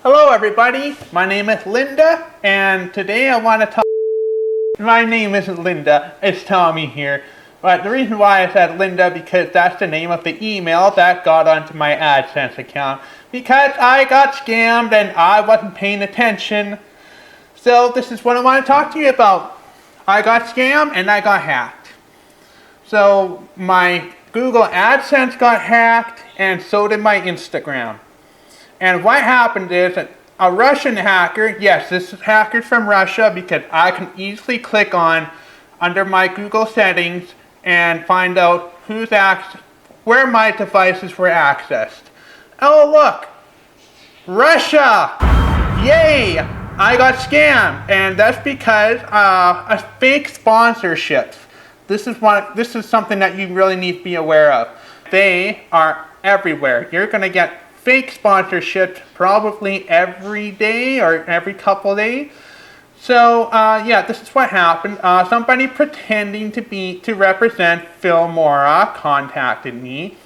Hello everybody, my name is Linda, and today I want to talk. My name isn't Linda, it's Tommy here. But the reason why I said Linda, because that's the name of the email that got onto my AdSense account. Because I got scammed and I wasn't paying attention. So this is what I want to talk to you about. I got scammed and I got hacked. So my Google AdSense got hacked and so did my Instagram. And what happened is that a Russian hacker, yes, this is hackers from Russia, because I can easily click on under my Google settings and find out where my devices were accessed. Oh look, Russia! Yay! I got scammed, and that's because a fake sponsorships. This is something that you really need to be aware of. They are everywhere. You're gonna get fake sponsorships probably every day or every couple of days. So yeah, this is what happened. Somebody pretending to represent Filmora contacted me.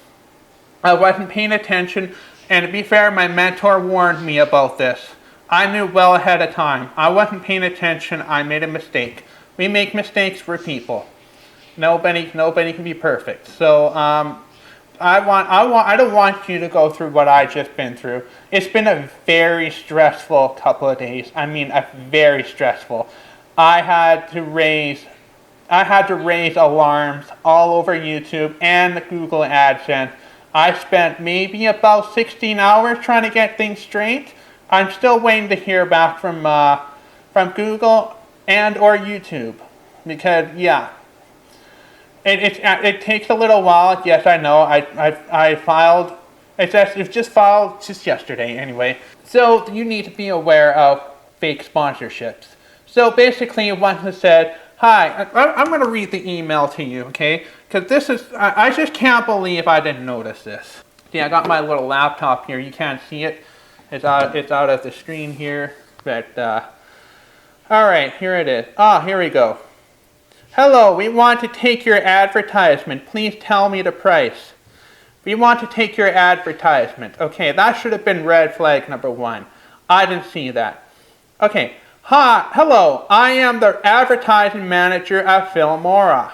I wasn't paying attention, and to be fair, my mentor warned me about this. I knew well ahead of time. I wasn't paying attention. I made a mistake. We make mistakes, we're people. Nobody can be perfect. So I don't want you to go through what I just been through. It's been a very stressful couple of days. I mean, very stressful. I had to raise alarms all over YouTube and the Google AdSense. I spent maybe about 16 hours trying to get things straight. I'm still waiting to hear back from Google and or YouTube, because yeah. It takes a little while. Yes, I know. I filed. It's just filed just yesterday anyway. So you need to be aware of fake sponsorships. So basically, one who said, "Hi, I'm going to read the email to you, okay? Because I just can't believe I didn't notice this." See, I got my little laptop here. You can't see it. It's out of the screen here. But all right, here it is. Here we go. Hello, we want to take your advertisement. Please tell me the price. We want to take your advertisement. Okay, that should have been red flag number 1. I didn't see that. Okay, hello, I am the advertising manager at Filmora.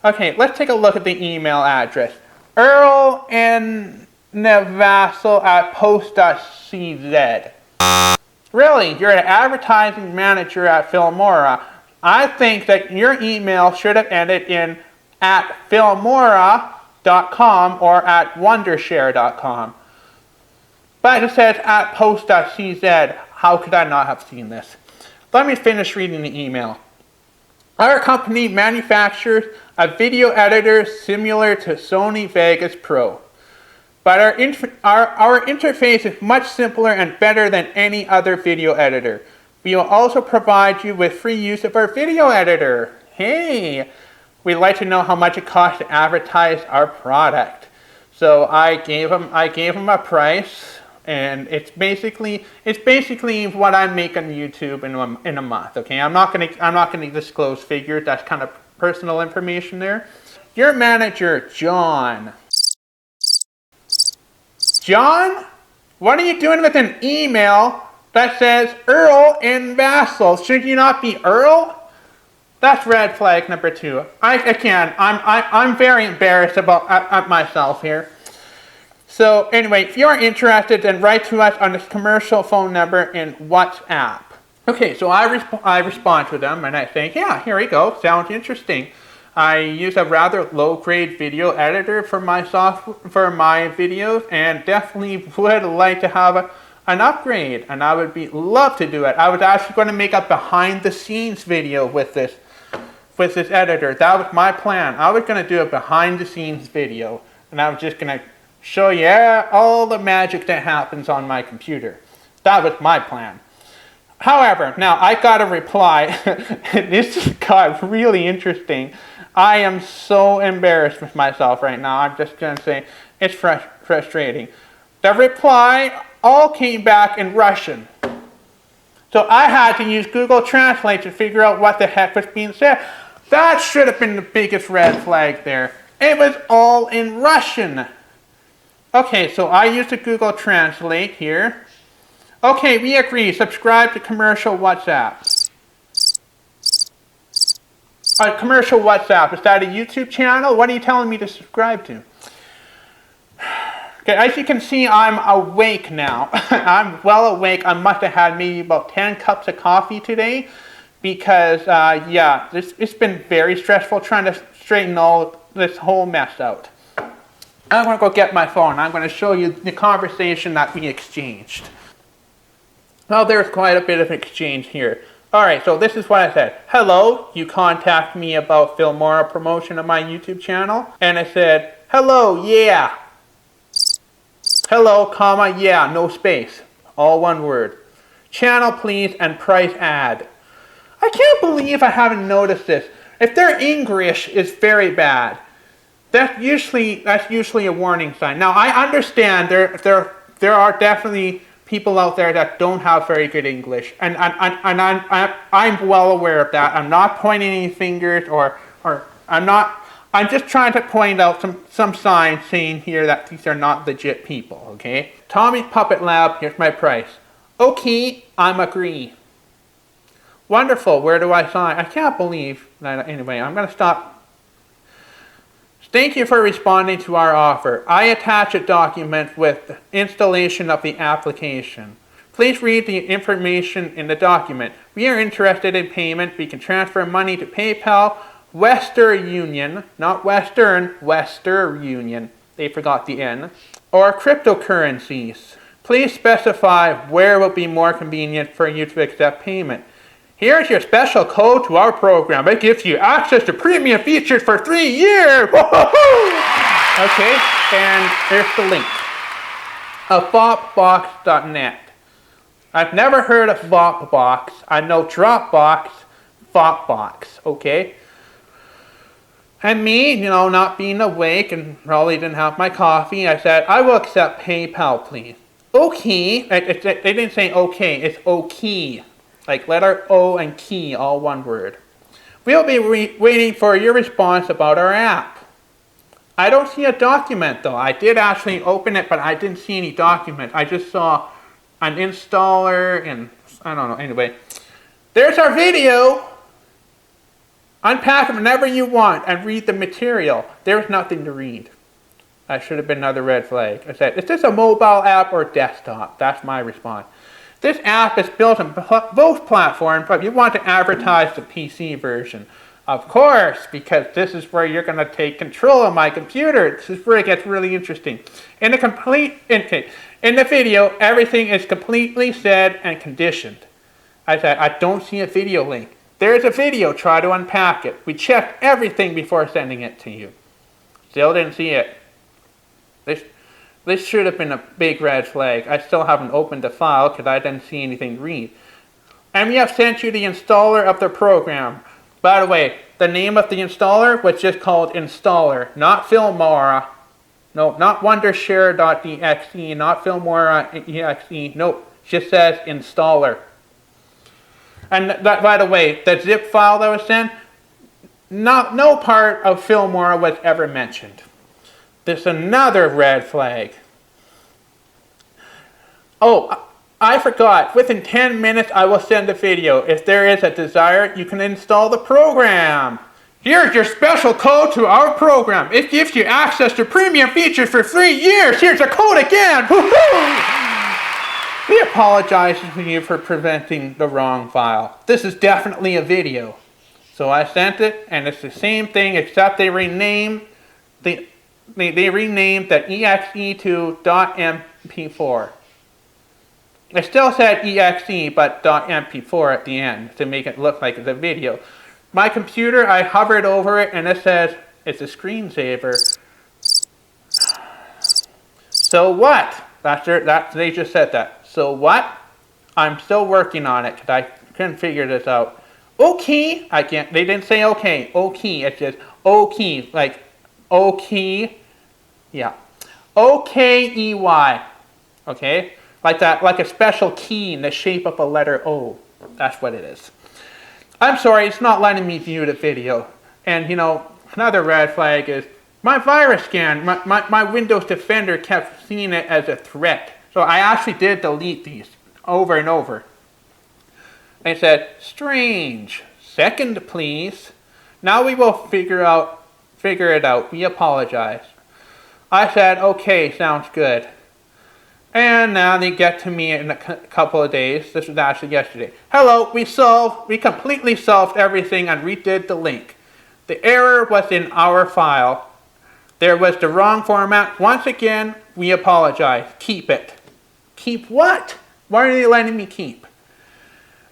Okay, let's take a look at the email address. Earl and Nevassel at post.cz. Really, you're an advertising manager at Filmora. I think that your email should have ended in at filmora.com or at wondershare.com. But it says at post.cz. How could I not have seen this? Let me finish reading the email. Our company manufactures a video editor similar to Sony Vegas Pro. But our interface is much simpler and better than any other video editor. We will also provide you with free use of our video editor. Hey, we'd like to know how much it costs to advertise our product. So I gave him a price, and it's basically what I make on YouTube in a month. Okay, I'm not gonna disclose figures. That's kind of personal information there. Your manager, John. John, what are you doing with an email that says Earl and Vassal? Should you not be Earl? That's red flag number 2. I'm very embarrassed about myself here. So anyway, if you're interested, then write to us on this commercial phone number in WhatsApp. Okay, so I respond to them and I think, yeah, here we go. Sounds interesting. I use a rather low-grade video editor for my videos, and definitely would like to have an upgrade, and I would love to do it. I was actually going to make a behind-the-scenes video with this editor. That was my plan. I was going to do a behind-the-scenes video, and I was just going to show you all the magic that happens on my computer. That was my plan. However, now I got a reply, and this got really interesting. I am so embarrassed with myself right now. I'm just going to say it's frustrating. The reply all came back in Russian. So I had to use Google Translate to figure out what the heck was being said. That should have been the biggest red flag there. It was all in Russian. Okay, so I used the Google Translate here. Okay, we agree. Subscribe to Commercial WhatsApp. Commercial WhatsApp. Is that a YouTube channel? What are you telling me to subscribe to? Okay, as you can see, I'm awake now. I'm well awake. I must have had maybe about 10 cups of coffee today because, yeah, it's been very stressful trying to straighten all this whole mess out. I'm going to go get my phone. I'm going to show you the conversation that we exchanged. Well, there's quite a bit of exchange here. Alright, so this is what I said. Hello, you contact me about Filmora promotion of my YouTube channel. And I said, hello, yeah. Hello, comma, yeah, no space. All one word. Channel please and price ad. I can't believe I haven't noticed this. If their English is very bad, that's usually a warning sign. Now I understand there are definitely people out there that don't have very good English, and I'm well aware of that. I'm not pointing any fingers, or I'm just trying to point out some signs saying here that these are not legit people. Okay, Tommy's Puppet Lab. Here's my price. Okay, I'm agree. Wonderful. Where do I sign? I can't believe that. Anyway, I'm gonna stop. Thank you for responding to our offer. I attach a document with the installation of the application. Please read the information in the document. We are interested in payment. We can transfer money to PayPal, Western Union, not Western, Western Union. They forgot the N. Or cryptocurrencies. Please specify where will be more convenient for you to accept payment. Here's your special code to our program. It gives you access to premium features for 3 years. Okay, and here's the link. Vopbox.net. I've never heard of Vopbox. I know Dropbox, Vopbox, okay? And me, not being awake and probably didn't have my coffee, I said, I will accept PayPal, please. Okay. They didn't say okay, it's okay. Like letter O and key, all one word. We'll be waiting for your response about our app. I don't see a document though. I did actually open it, but I didn't see any document. I just saw an installer and I don't know. Anyway, there's our video. Unpack it whenever you want and read the material. There's nothing to read. That should have been another red flag. I said, is this a mobile app or desktop? That's my response. This app is built on both platforms, but you want to advertise the PC version. Of course, because this is where you're going to take control of my computer. This is where it gets really interesting. In the video, everything is completely said and conditioned. I said, I don't see a video link. There's a video, try to unpack it. We checked everything before sending it to you. Still didn't see it. This should have been a big red flag. I still haven't opened the file because I didn't see anything to read. And we have sent you the installer of the program. By the way, the name of the installer was just called Installer, not Filmora. No, not Wondershare.exe, not Filmora.exe. Nope, it just says Installer. And that, by the way, the zip file that was sent, no part of Filmora was ever mentioned. There's another red flag. Oh, I forgot. Within 10 minutes, I will send a video. If there is a desire, you can install the program. Here's your special code to our program. It gives you access to premium features for 3 years. Here's the code again. We apologize to you for presenting the wrong file. This is definitely a video. So I sent it, and it's the same thing, except they renamed the exe to .mp4. It still said exe, but .mp4 at the end to make it look like it's a video. My computer, I hovered over it, and it says it's a screensaver. So what? They just said that. So what? I'm still working on it because I couldn't figure this out. Okay, they didn't say okay. Okay, it's just okay, like okay. Yeah. O-K-E-Y. Okay? Like that, like a special key in the shape of a letter O. That's what it is. I'm sorry, it's not letting me view the video. And another red flag is my virus scan, my Windows Defender kept seeing it as a threat. So I actually did delete these. over and over. They said, strange. Second, please. Now we will figure it out. We apologize. I said, okay, sounds good. And now they get to me in a couple of days. This was actually yesterday. Hello, we completely solved everything and redid the link. The error was in our file. There was the wrong format. Once again, we apologize. Keep it. Keep what? Why are they letting me keep?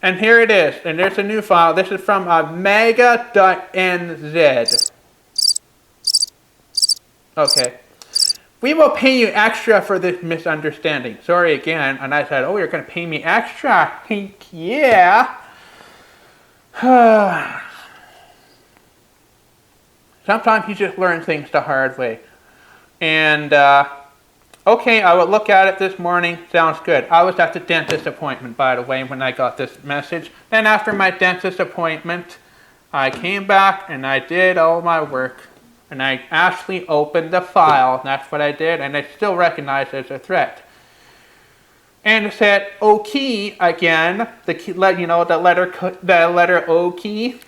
And here it is. And there's a new file. This is from mega.nz. Okay. We will pay you extra for this misunderstanding. Sorry again. And I said, oh, you're going to pay me extra? Yeah. Sometimes you just learn things the hard way. And, okay, I will look at it this morning. Sounds good. I was at the dentist appointment, by the way, when I got this message. Then after my dentist appointment, I came back and I did all my work. And I actually opened the file. That's what I did. And I still recognize it as a threat. And it said O key again. The key, the letter O key.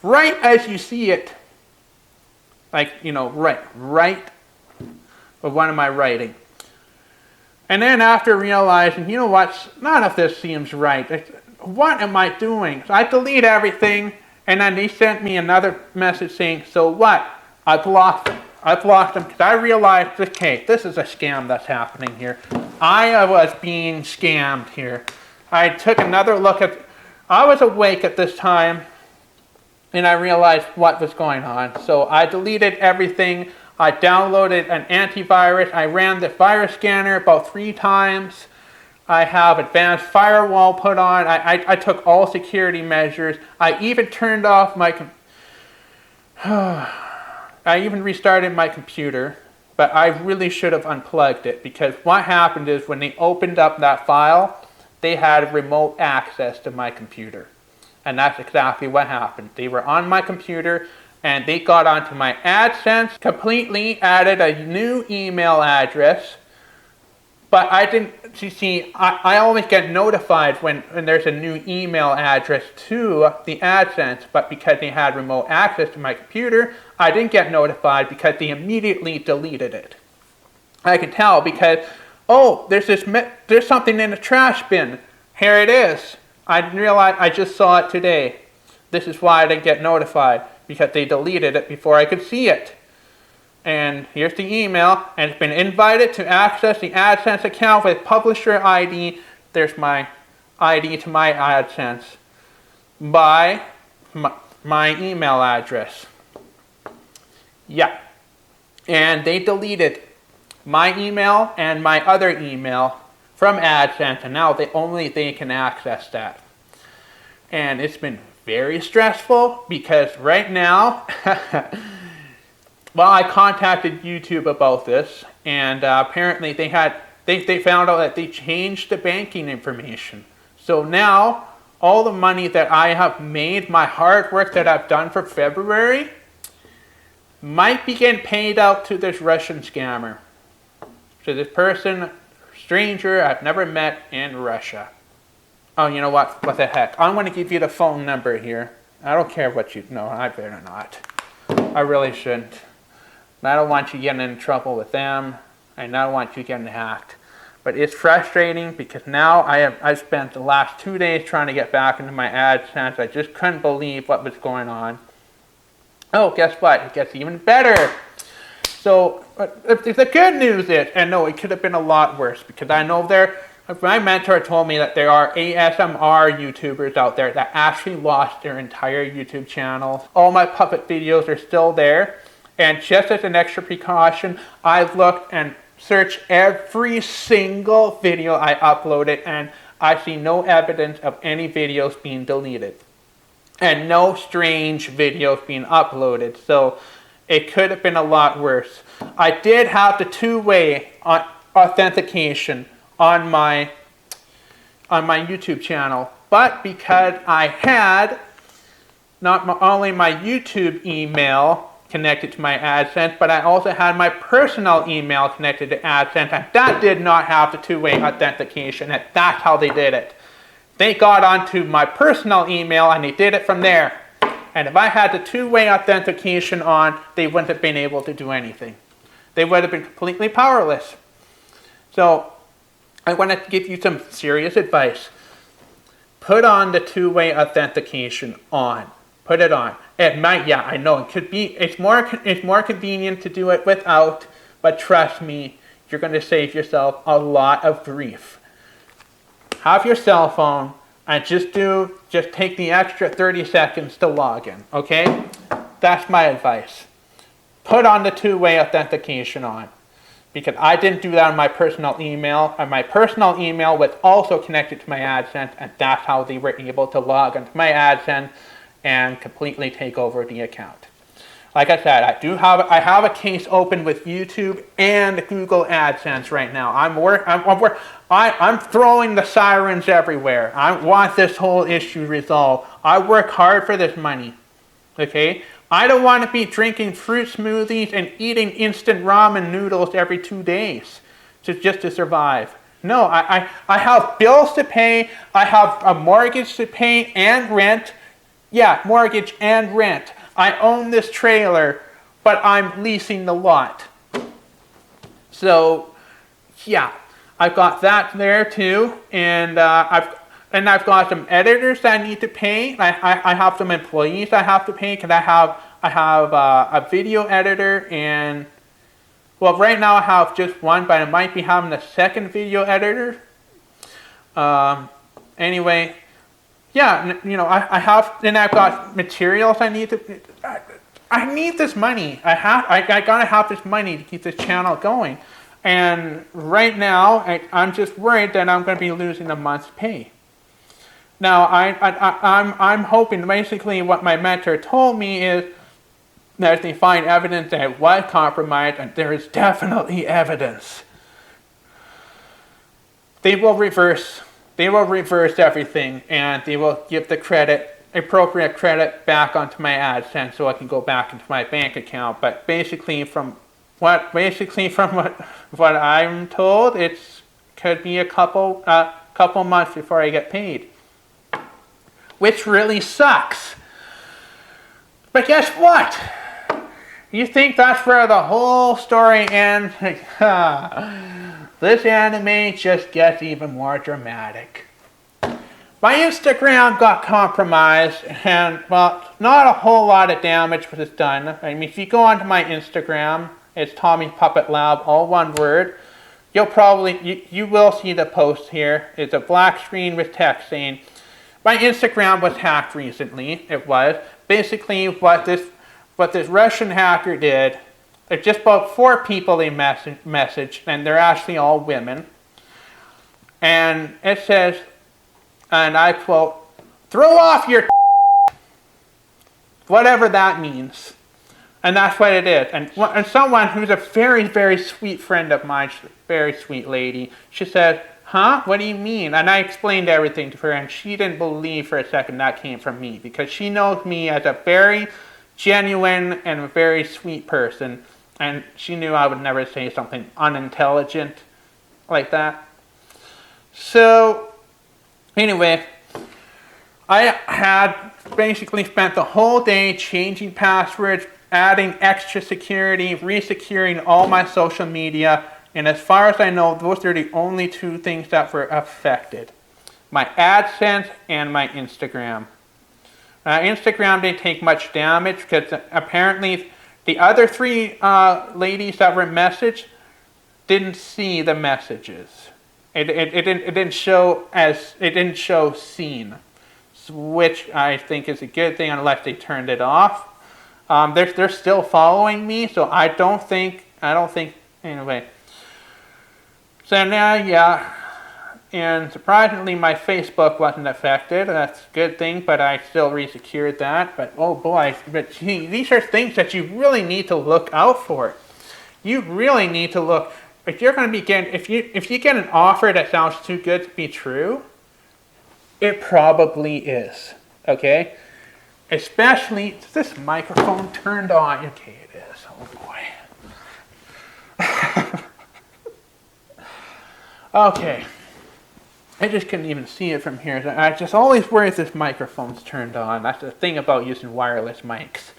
Right as you see it. Like, right of one of my writing. And then after realizing, none of this seems right. What am I doing? So I delete everything. And then they sent me another message saying, so what? I blocked them. I blocked them because I realized, okay, this is a scam that's happening here. I was being scammed here. I took another look I was awake at this time, and I realized what was going on. So I deleted everything. I downloaded an antivirus. I ran the virus scanner about 3 times. I have advanced firewall put on. I took all security measures. I even turned off my I even restarted my computer, but I really should have unplugged it because what happened is when they opened up that file, they had remote access to my computer. And that's exactly what happened. They were on my computer and they got onto my AdSense, completely added a new email address. But I didn't, I always get notified when there's a new email address to the AdSense, but because they had remote access to my computer, I didn't get notified because they immediately deleted it. I can tell because, oh, there's something in the trash bin. Here it is. I didn't realize, I just saw it today. This is why I didn't get notified, because they deleted it before I could see it. And here's the email, and it's been invited to access the AdSense account with publisher ID. There's my ID to my AdSense by my email address. Yeah. And they deleted my email and my other email from AdSense, and now only they can access that. And it's been very stressful because right now, well, I contacted YouTube about this, and apparently they found out that they changed the banking information. So now, all the money that I have made, my hard work that I've done for February, might be getting paid out to this Russian scammer. So this person, stranger I've never met in Russia. Oh, you know what? What the heck? I'm going to give you the phone number here. I don't care what you know. I better not. I really shouldn't. I don't want you getting in trouble with them. And I don't want you getting hacked. But it's frustrating because now I've spent the last 2 days trying to get back into my AdSense. I just couldn't believe what was going on. Oh, guess what? It gets even better. So the good news is, and no, it could have been a lot worse because I know my mentor told me that there are ASMR YouTubers out there that actually lost their entire YouTube channel. All my puppet videos are still there. And just as an extra precaution, I've looked and searched every single video I uploaded, and I see no evidence of any videos being deleted. And no strange videos being uploaded. So it could have been a lot worse. I did have the 2-way authentication on my YouTube channel, but because I had not only my YouTube email connected to my AdSense, but I also had my personal email connected to AdSense, and that did not have the two-way authentication, and that's how they did it. They got onto my personal email and they did it from there. And if I had the two-way authentication on, they wouldn't have been able to do anything. They would have been completely powerless. So I want to give you some serious advice. Put on the two-way authentication on. Put it on. It might, yeah, I know it could be, it's more convenient to do it without, but trust me, you're going to save yourself a lot of grief. Have your cell phone and just take the extra 30 seconds to log in, okay? That's my advice. Put on the two-way authentication on, because I didn't do that on my personal email, and my personal email was also connected to my AdSense, and that's how they were able to log into my AdSense and completely take over the account. Like I said, I have a case open with YouTube and Google AdSense right now. I'm throwing the sirens everywhere. I want this whole issue resolved. I work hard for this money. Okay? I don't want to be drinking fruit smoothies and eating instant ramen noodles every 2 days just to survive. No, I have bills to pay. I have a mortgage to pay and rent. Yeah, mortgage and rent. I own this trailer, but I'm leasing the lot. So, yeah, I've got that there too, and I've got some editors that I need to pay. I have some employees I have to pay because I have a video editor, and well, right now I have just one, but I might be having a second video editor. Anyway. Yeah, you know, I've got materials I need to, I need this money. I gotta have this money to keep this channel going. And right now, I'm just worried that I'm gonna be losing a month's pay. Now, I'm hoping, basically what my mentor told me is that if they find evidence that it was compromised, and there is definitely evidence, they will reverse everything, and they will give the appropriate credit back onto my AdSense so I can go back into my bank account. But basically from what I'm told, it could be a couple months before I get paid, which really sucks. But guess what? You think that's where the whole story ends? This anime just gets even more dramatic. My Instagram got compromised, and well, not a whole lot of damage was done. I mean, if you go onto my Instagram, it's Tommy Puppet Lab, all one word. You will see the post here. It's a black screen with text saying, my Instagram was hacked recently. It was basically what this Russian hacker did. It's just about 4 people they messaged, and they're actually all women. And it says, and I quote, throw off your whatever that means. And that's what it is. And someone who's a very, very sweet friend of mine, very sweet lady, she said, huh? What do you mean? And I explained everything to her, and she didn't believe for a second that came from me, because she knows me as a very genuine and a very sweet person. And she knew I would never say something unintelligent like that. So, anyway, I had basically spent the whole day changing passwords, adding extra security, resecuring all my social media, and as far as I know, those are the only 2 things that were affected. My AdSense and my Instagram. Instagram didn't take much damage because apparently the other 3 ladies that were messaged didn't see the messages. It didn't show seen, which I think is a good thing unless they turned it off. They're still following me, so I don't think anyway. So now, yeah. And surprisingly, my Facebook wasn't affected. That's a good thing, but I still resecured that. But oh boy, these are things that you really need to look out for. You really need to look. If you're going to be getting, if you get an offer that sounds too good to be true, it probably is. Okay. Especially, is this microphone turned on? Okay, it is. Oh boy. Okay. I just couldn't even see it from here. I just always worry if this microphone's turned on. That's the thing about using wireless mics.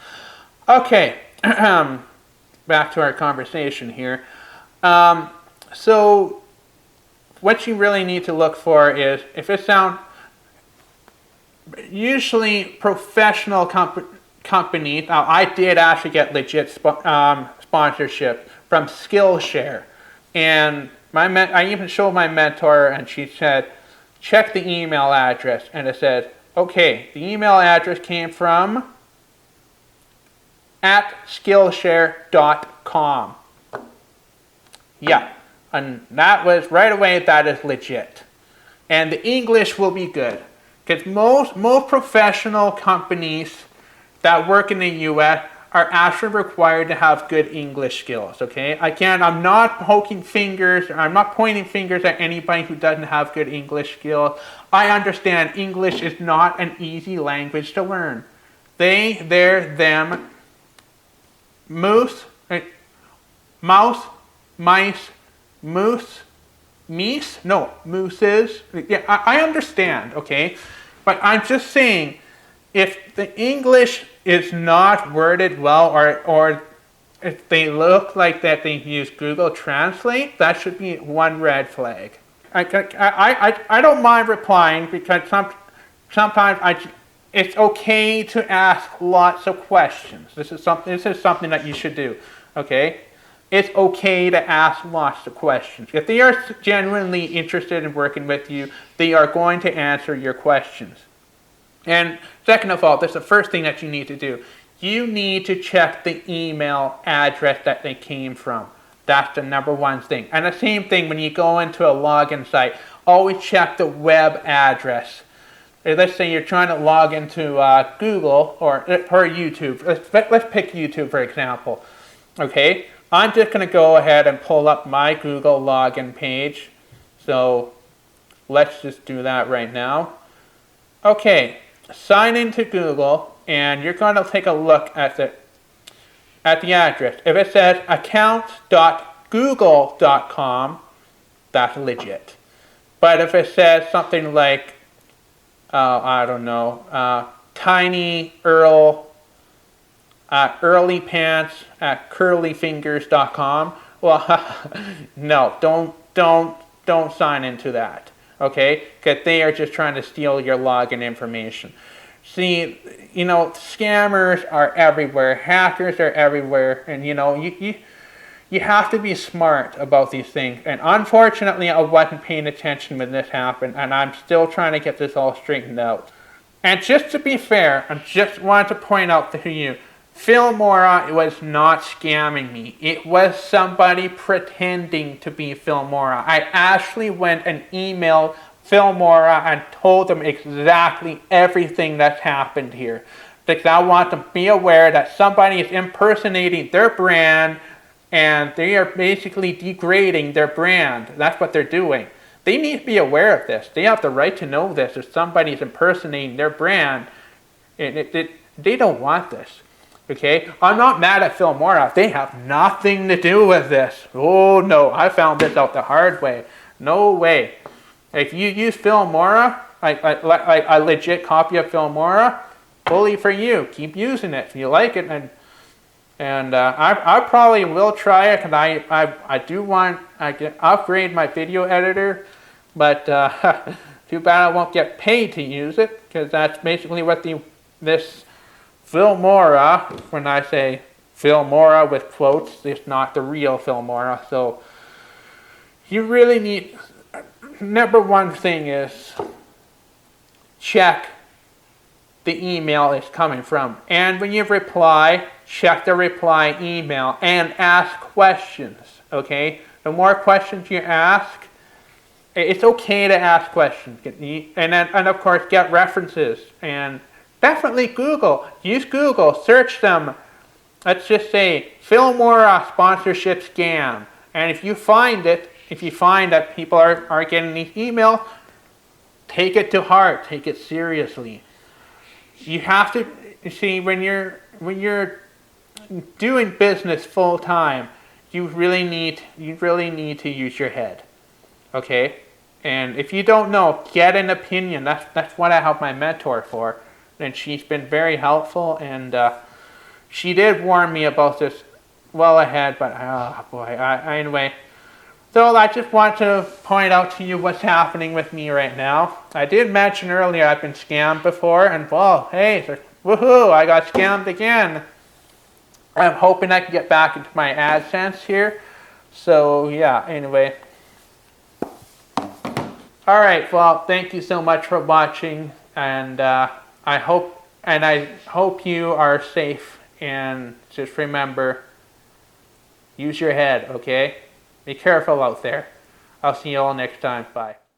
Okay. Back to our conversation here. So what you really need to look for is if it sounds usually professional companies. I did actually get legit sponsorship from Skillshare, and I even showed my mentor, and she said, check the email address, and it said, okay, the email address came from at Skillshare.com. Yeah, and that was right away, that is legit. And the English will be good. Because most professional companies that work in the US are actually required to have good English skills, okay? Again, I'm not pointing fingers at anybody who doesn't have good English skills. I understand English is not an easy language to learn. They, their, them, mouse, mice, moose, meese? No, mooses. Yeah, I understand, okay? But I'm just saying, if the English is not worded well, or if they look like that they use Google Translate, that should be one red flag. I don't mind replying because sometimes it's okay to ask lots of questions. This is something that you should do, okay? It's okay to ask lots of questions. If they are genuinely interested in working with you, they are going to answer your questions. And second of all, that's the first thing that you need to do. You need to check the email address that they came from. That's the number one thing. And the same thing when you go into a login site, always check the web address. Let's say you're trying to log into Google or YouTube. Let's pick YouTube for example. Okay, I'm just going to go ahead and pull up my Google login page. So let's just do that right now. Okay, sign into Google, and you're going to take a look at the address. If it says account.google.com, that's legit. But if it says something like, I don't know, Tiny Earl Early Pants at curlyfingers.com, well, no, don't sign into that. Okay, because they are just trying to steal your login information. See, you know, scammers are everywhere, hackers are everywhere, and you know, you have to be smart about these things. And unfortunately, I wasn't paying attention when this happened, and I'm still trying to get this all straightened out. And just to be fair, I just wanted to point out to you, Filmora was not scamming me. It was somebody pretending to be Filmora. I actually went and emailed Filmora and told them exactly everything that's happened here. Because I want them to be aware that somebody is impersonating their brand and they are basically degrading their brand. That's what they're doing. They need to be aware of this. They have the right to know this. If somebody is impersonating their brand, they don't want this. Okay, I'm not mad at Filmora. They have nothing to do with this. Oh no, I found this out the hard way. No way. If you use Filmora, like a legit copy of Filmora, bully for you. Keep using it if you like it, and I probably will try it because I do want to upgrade my video editor, but too bad I won't get paid to use it because that's basically what this Filmora, when I say Filmora with quotes, it's not the real Filmora. So you really need, number one thing is check the email it's coming from. And when you reply, check the reply email and ask questions, okay? The more questions you ask, it's okay to ask questions. And of course, get references and definitely Google. Use Google. Search them. Let's just say Filmora sponsorship scam. And if you find that people are getting these emails, take it to heart. Take it seriously. You have to, you see, when you're doing business full time, you really need to use your head. Okay? And if you don't know, get an opinion. That's what I have my mentor for. And she's been very helpful, and she did warn me about this well ahead, but oh boy, anyway. So I just want to point out to you what's happening with me right now. I did mention earlier I've been scammed before, and well, hey, woohoo, I got scammed again. I'm hoping I can get back into my AdSense here. So yeah, anyway. Alright, well, thank you so much for watching, and I hope you are safe, and just remember, use your head, okay? Be careful out there. I'll see you all next time. Bye.